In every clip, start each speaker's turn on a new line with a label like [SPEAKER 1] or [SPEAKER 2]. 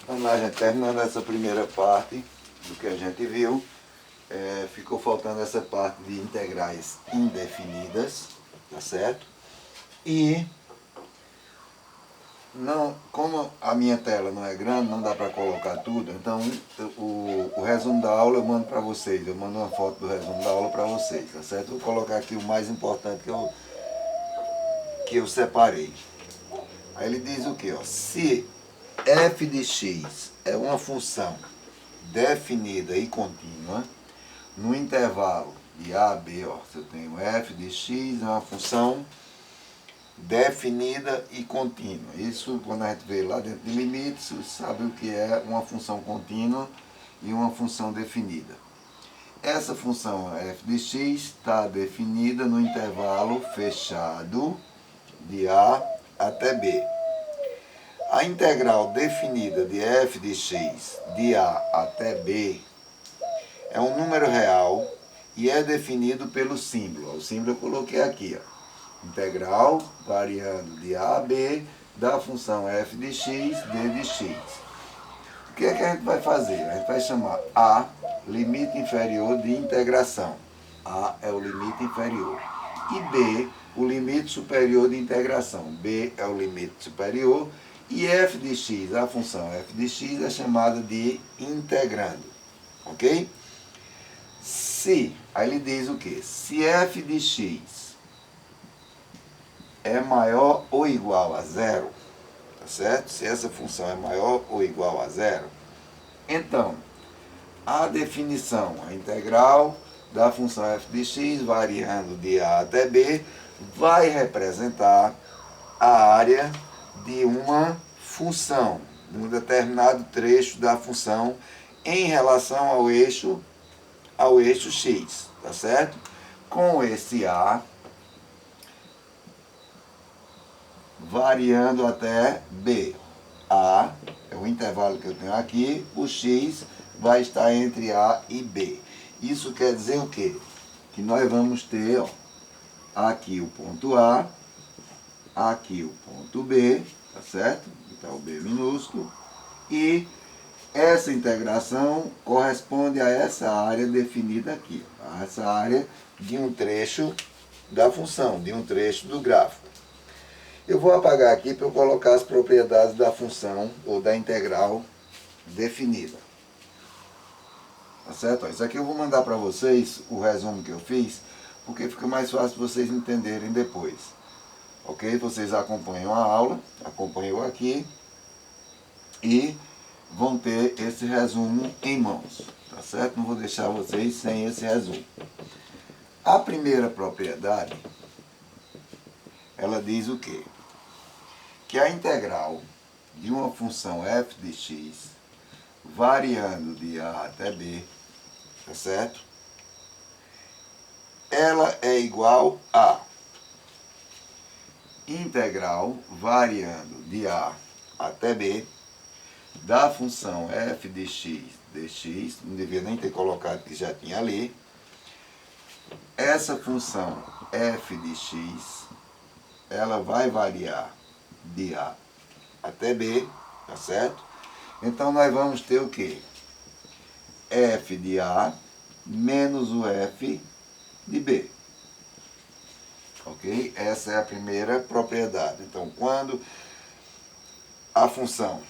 [SPEAKER 1] Vamos lá, gente, terminando essa primeira parte do que a gente viu, ficou faltando essa parte de integrais indefinidas, tá certo? E não, como a minha tela não é grande, não dá para colocar tudo, então o resumo da aula eu mando para vocês, eu mando uma foto do resumo da aula para vocês, tá certo? Vou colocar aqui o mais importante que eu separei. Aí ele diz o que? Se f de x é uma função definida e contínua, no intervalo de a a b, se eu tenho f de x é uma função definida e contínua. Isso, quando a gente vê lá dentro de limites, sabe o que é uma função contínua e uma função definida. Essa função f de x está definida no intervalo fechado de a até b. A integral definida de f de x de a até b é um número real e é definido pelo símbolo. O símbolo eu coloquei aqui, ó. Integral variando de a a b da função f de x, d de x. O que é que a gente vai fazer? A gente vai chamar a limite inferior de integração. A é o limite inferior. E b, o limite superior de integração. B é o limite superior. E f de x, a função f de x é chamada de integrando. Ok? Aí ele diz o quê? Se f de x é maior ou igual a zero, tá certo? Se essa função é maior ou igual a zero, então a definição, a integral da função f de x variando de a até b vai representar a área de uma função, de um determinado trecho da função em relação ao eixo x, tá certo? Com esse a variando até b. A é o intervalo que eu tenho aqui, o x vai estar entre a e b. Isso quer dizer o quê? Que nós vamos ter, ó, aqui o ponto A, aqui o ponto B, tá certo? Então o B minúsculo. E essa integração corresponde a essa área definida aqui, a essa área de um trecho da função, de um trecho do gráfico. Eu vou apagar aqui para eu colocar as propriedades da função ou da integral definida. Tá certo? Isso aqui eu vou mandar para vocês o resumo que eu fiz, porque fica mais fácil vocês entenderem depois. Ok? Vocês acompanham a aula, acompanham aqui e vão ter esse resumo em mãos. Tá certo? Não vou deixar vocês sem esse resumo. A primeira propriedade, ela diz o quê? Que a integral de uma função f de x variando de a até b, tá certo? Ela é igual a integral variando de a até b da função f de x dx, não devia nem ter colocado que já tinha ali. Essa função f de x, ela vai variar de a até b, tá certo? Então nós vamos ter o quê? F de a menos o f de b. Ok? Essa é a primeira propriedade. Então quando a função...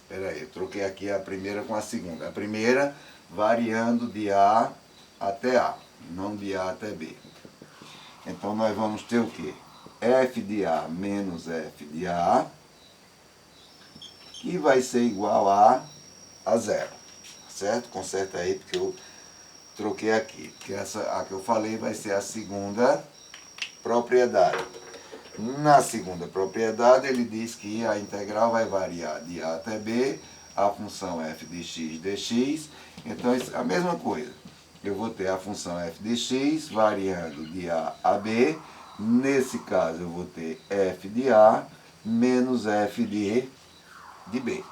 [SPEAKER 1] Espera aí, eu troquei aqui a primeira com a segunda. A primeira variando de a até a, não de a até b. Então nós vamos ter o quê? F de a menos f de a, que vai ser igual a zero. Certo? Conserta aí, porque eu troquei aqui. Porque essa a que eu falei vai ser a segunda propriedade. Na segunda propriedade, ele diz que a integral vai variar de a até b, a função f de x dx. Então, é a mesma coisa. Eu vou ter a função f de x variando de a a b. Nesse caso, eu vou ter f de a menos f de b.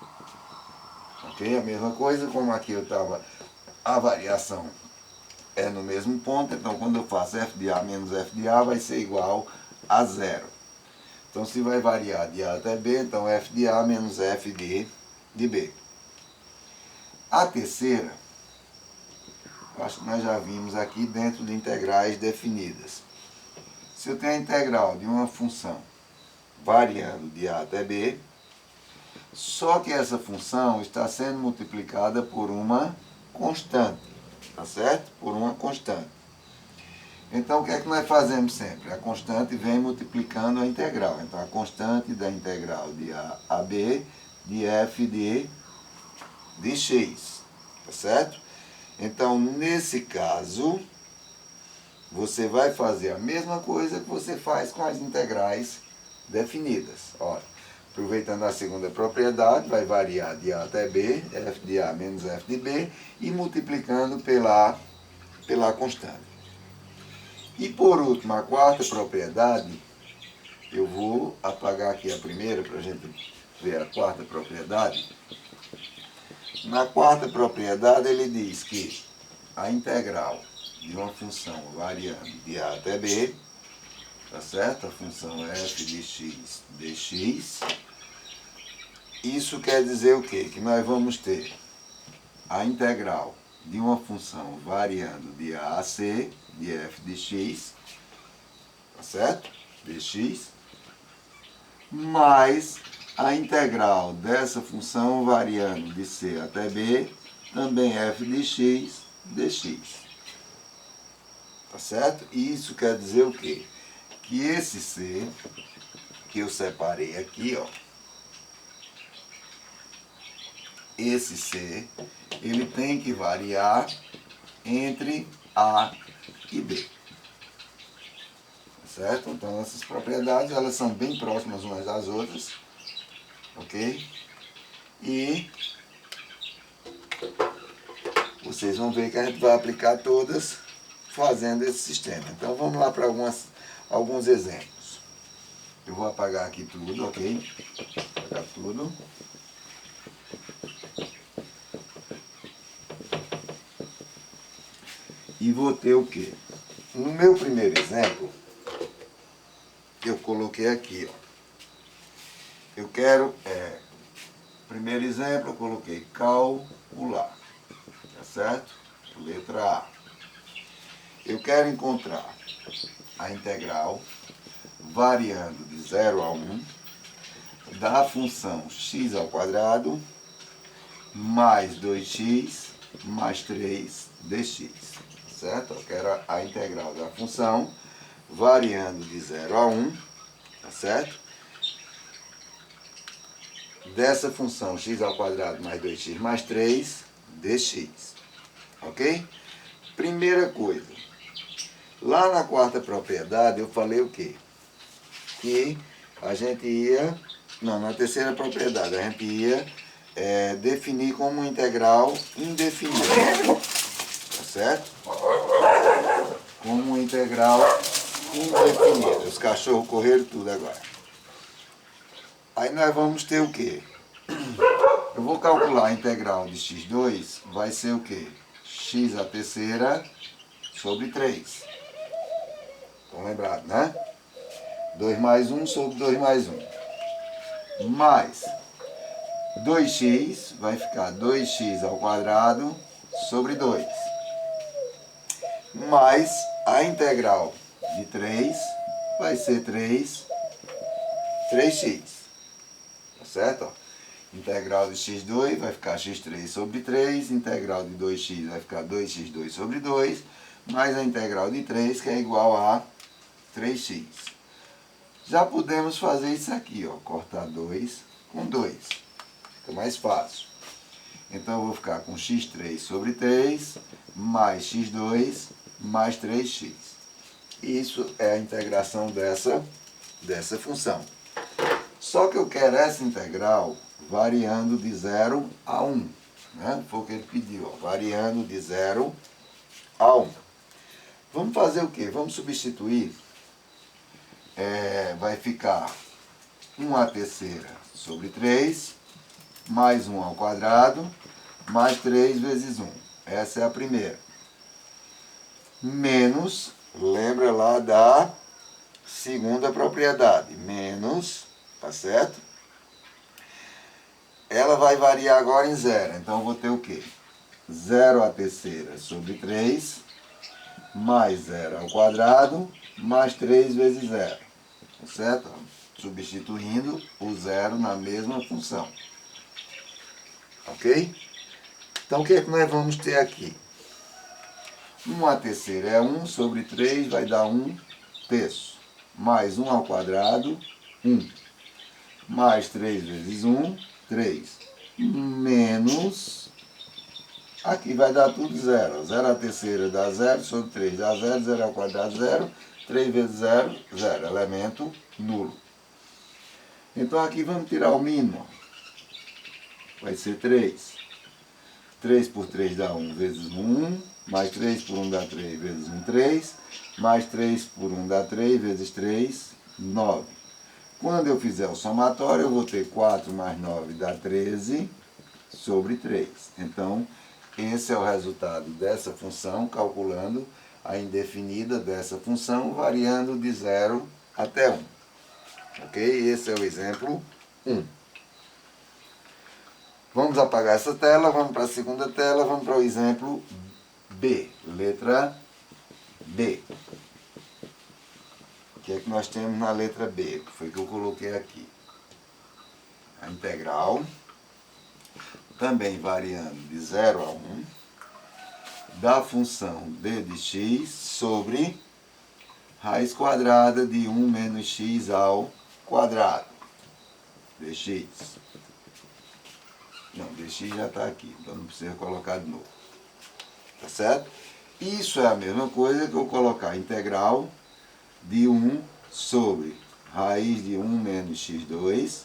[SPEAKER 1] Ok? A mesma coisa, como aqui eu estava, a variação é no mesmo ponto. Então, quando eu faço f de a menos f de a, vai ser igual a zero. Então, se vai variar de A até B, então f de A menos f de B. A terceira, acho que nós já vimos aqui dentro de integrais definidas. Se eu tenho a integral de uma função variando de A até B, só que essa função está sendo multiplicada por uma constante, tá certo? Por uma constante. Então, o que é que nós fazemos sempre? A constante vem multiplicando a integral. Então, a constante da integral de A a B de f de x, tá certo? Então, nesse caso, você vai fazer a mesma coisa que você faz com as integrais definidas. Olha, aproveitando a segunda propriedade, vai variar de A até B, f de A menos f de B, e multiplicando pela constante. E por último, a quarta propriedade, eu vou apagar aqui a primeira para a gente ver a quarta propriedade. Na quarta propriedade ele diz que a integral de uma função variando de A até B, tá certo? A função f de x dx. Isso quer dizer o quê? Que nós vamos ter a integral de uma função variando de A a C, de f de x, tá certo? Dx, mais a integral dessa função variando de C até B, também f de x dx. Tá certo? E isso quer dizer o quê? Que esse C, que eu separei aqui, ó, esse C, ele tem que variar entre A e B. Certo? Então, essas propriedades, elas são bem próximas umas das outras, ok? E vocês vão ver que a gente vai aplicar todas fazendo esse sistema. Então, vamos lá para alguns exemplos. Eu vou apagar aqui tudo, ok? Apagar tudo. E vou ter o quê? No meu primeiro exemplo, eu coloquei aqui, ó. Eu quero, primeiro exemplo, eu coloquei calcular, tá certo? Letra A. Eu quero encontrar a integral variando de 0 a 1 da função x ao quadrado mais 2x mais 3 dx, certo? Eu quero a integral da função variando de 0 a 1, tá certo? Dessa função x ao quadrado mais 2x mais 3 dx, ok? Primeira coisa, lá na quarta propriedade eu falei o quê? Que a gente ia, na terceira propriedade, a gente ia definir como integral indefinida, tá certo? Como integral indefinida. Os cachorros correram tudo agora. Aí nós vamos ter o quê? Eu vou calcular a integral de x2, vai ser o quê? X à terceira sobre 3. Estão lembrados, né? 2 mais 1 sobre 2 mais 1. Mais 2x vai ficar 2x ao quadrado sobre 2. Mais a integral de 3 vai ser 3x. Tá certo? Ó. Integral de x2 vai ficar x3 sobre 3. Integral de 2x vai ficar 2x2 sobre 2. Mais a integral de 3, que é igual a 3x. Já podemos fazer isso aqui, ó. Cortar 2 com 2. Fica mais fácil. Então, eu vou ficar com x3 sobre 3, mais x2, mais 3x. Isso é a integração dessa função. Só que eu quero essa integral variando de 0 a 1. Né? Foi o que ele pediu, ó, variando de 0 a 1. Vamos fazer o quê? Vamos substituir. Vai ficar 1 à terceira sobre 3, mais 1 ao quadrado, mais 3 vezes 1. Essa é a primeira. Menos, lembra lá da segunda propriedade, menos, tá certo? Ela vai variar agora em zero, então eu vou ter o quê? 0 à terceira sobre 3, mais 0 ao quadrado, mais 3 vezes 0, tá certo? Substituindo o zero na mesma função. Ok? Então o que é que nós vamos ter aqui? 1 à terceira é 1 sobre 3, vai dar 1 terço. Mais 1 ao quadrado, 1. Mais 3 vezes 1, 3. Menos, aqui vai dar tudo zero. 0 à terceira dá 0 sobre 3 dá 0, 0 ao quadrado 0. 3 vezes 0, 0. Elemento nulo. Então aqui vamos tirar o mínimo. Vai ser 3. 3 por 3 dá 1 vezes 1. Mais 3 por 1 dá 3 vezes 1, 3. Mais 3 por 1 dá 3 vezes 3, 9. Quando eu fizer o somatório, eu vou ter 4 mais 9 dá 13 sobre 3. Então, esse é o resultado dessa função, calculando a indefinida dessa função, variando de 0 até 1. Ok? Esse é o exemplo 1. Vamos apagar essa tela, vamos para a segunda tela, vamos para o exemplo B. Letra B. O que é que nós temos na letra B? Que foi que eu coloquei aqui. A integral, também variando de 0 a 1, da função d de x sobre raiz quadrada de 1 menos x ao quadrado. dx. Não, dx já está aqui, então não precisa colocar de novo. Tá certo? Isso é a mesma coisa que eu colocar a integral de 1 sobre raiz de 1 menos x2,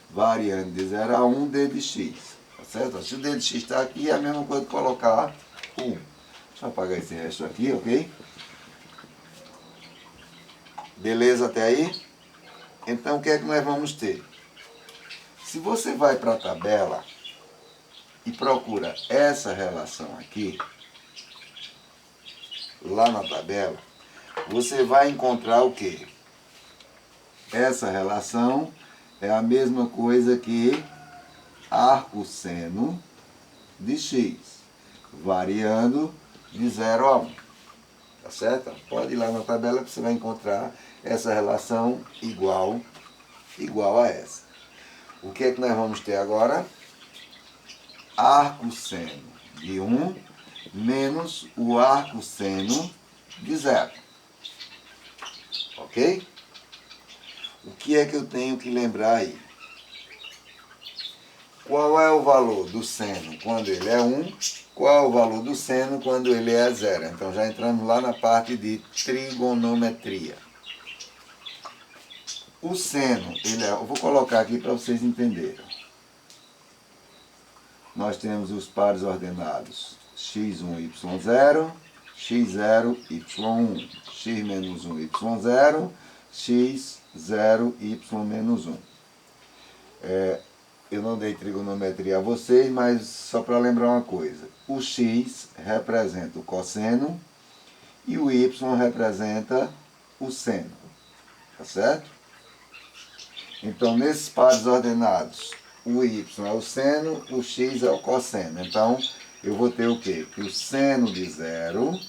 [SPEAKER 1] variando de 0 a 1 d de x. Tá certo? Se o d de x está aqui, é a mesma coisa que colocar 1. Deixa eu apagar esse resto aqui, ok? Beleza até aí? Então, o que é que nós vamos ter? Se você vai para a tabela e procura essa relação aqui, lá na tabela, você vai encontrar o quê? Essa relação é a mesma coisa que arcosseno de x, variando de 0 a 1. Tá certo? Pode ir lá na tabela que você vai encontrar essa relação igual a essa. O que é que nós vamos ter agora? Arcosseno de 1 menos o arcosseno de 0. Ok? O que é que eu tenho que lembrar aí? Qual é o valor do seno quando ele é 1? Qual é o valor do seno quando ele é 0? Então já entramos lá na parte de trigonometria. O seno, eu vou colocar aqui para vocês entenderem. Nós temos os pares ordenados x1, y0, x0, y1, x menos 1, y0, x0, y menos 1. Eu não dei trigonometria a vocês, mas só para lembrar uma coisa. O x representa o cosseno e o y representa o seno. Tá certo? Então, nesses pares ordenados, o y é o seno, o x é o cosseno. Então, eu vou ter o quê? Que o seno de 0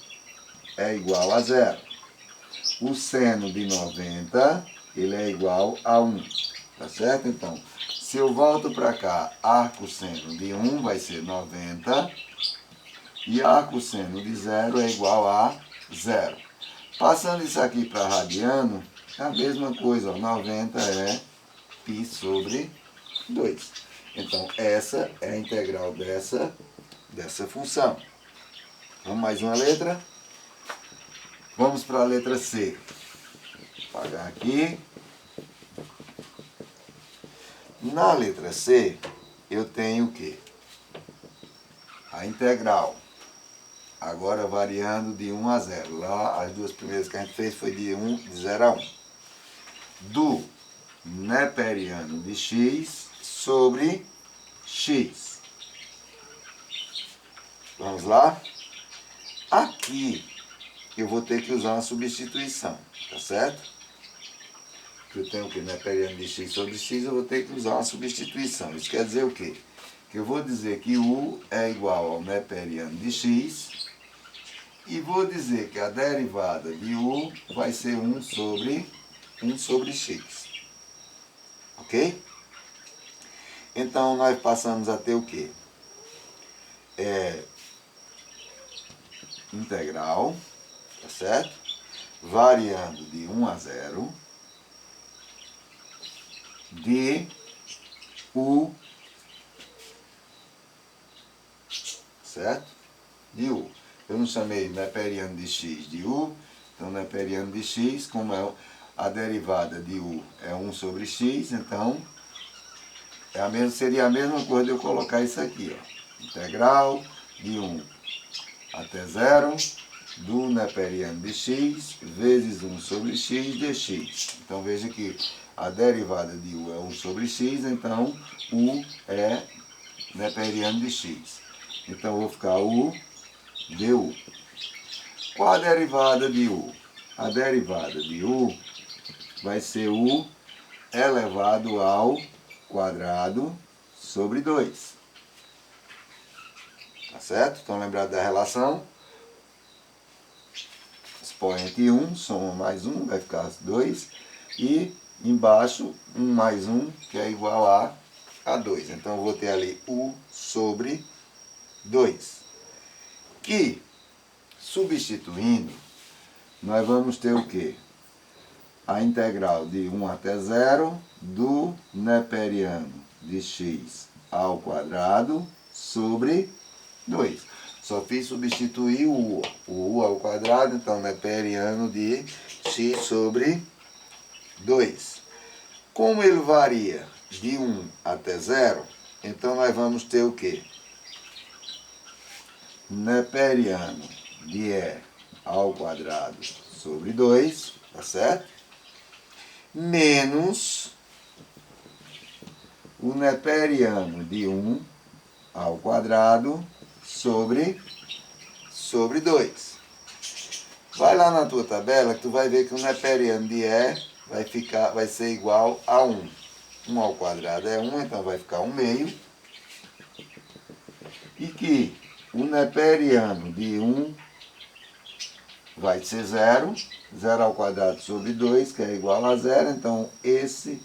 [SPEAKER 1] é igual a 0. O seno de 90, ele é igual a 1. Tá certo? Então, se eu volto para cá, arcosseno de 1 vai ser 90. E arcosseno de 0 é igual a 0. Passando isso aqui para radiano, é a mesma coisa. 90 é π sobre 2. Então, essa é a integral dessa função. Vamos mais uma letra? Vamos para a letra C. Vou apagar aqui. Na letra C, eu tenho o quê? A integral. Agora variando de 1 a 0. Lá, as duas primeiras que a gente fez foi de 0 a 1. Do neperiano de x sobre x. Vamos lá? Aqui eu vou ter que usar uma substituição, tá certo? que eu tenho o quê? Neperiano de x sobre x, eu vou ter que usar uma substituição. Isso quer dizer o quê? Que eu vou dizer que u é igual ao neperiano de x e vou dizer que a derivada de u vai ser 1 sobre x. Ok? Então, nós passamos a ter o quê? Integral, tá certo? Variando de 1 a 0 de u, certo? De u. Eu não chamei neperiano de x de u, então neperiano de x, como é a derivada de u é 1 sobre x, então seria a mesma coisa de eu colocar isso aqui, ó. Integral de 1 até 0 do neperiano de x vezes 1 sobre x dx. Então veja que a derivada de u é 1 sobre x, então u é neperiano de x. Então vou ficar u du. Qual a derivada de u? A derivada de u vai ser u elevado ao quadrado sobre 2. Tá certo? Estão lembrados da relação? Expoente 1, soma mais 1, vai ficar 2. E embaixo, 1 mais 1, que é igual a 2. Então eu vou ter ali u sobre 2. Que, substituindo, nós vamos ter o quê? A integral de 1 até 0 do neperiano de x ao quadrado sobre 2. Só fiz substituir o u ao quadrado, então neperiano de x sobre 2. Como ele varia de 1 até 0, então nós vamos ter o quê? Neperiano de e ao quadrado sobre 2, tá certo? Menos o neperiano de 1 ao quadrado sobre 2. Vai lá na tua tabela que tu vai ver que o neperiano de e vai ser igual a 1. 1 ao quadrado é 1, então vai ficar 1 meio. E que o neperiano de 1 vai ser 0. 0 ao quadrado sobre 2, que é igual a 0. Então esse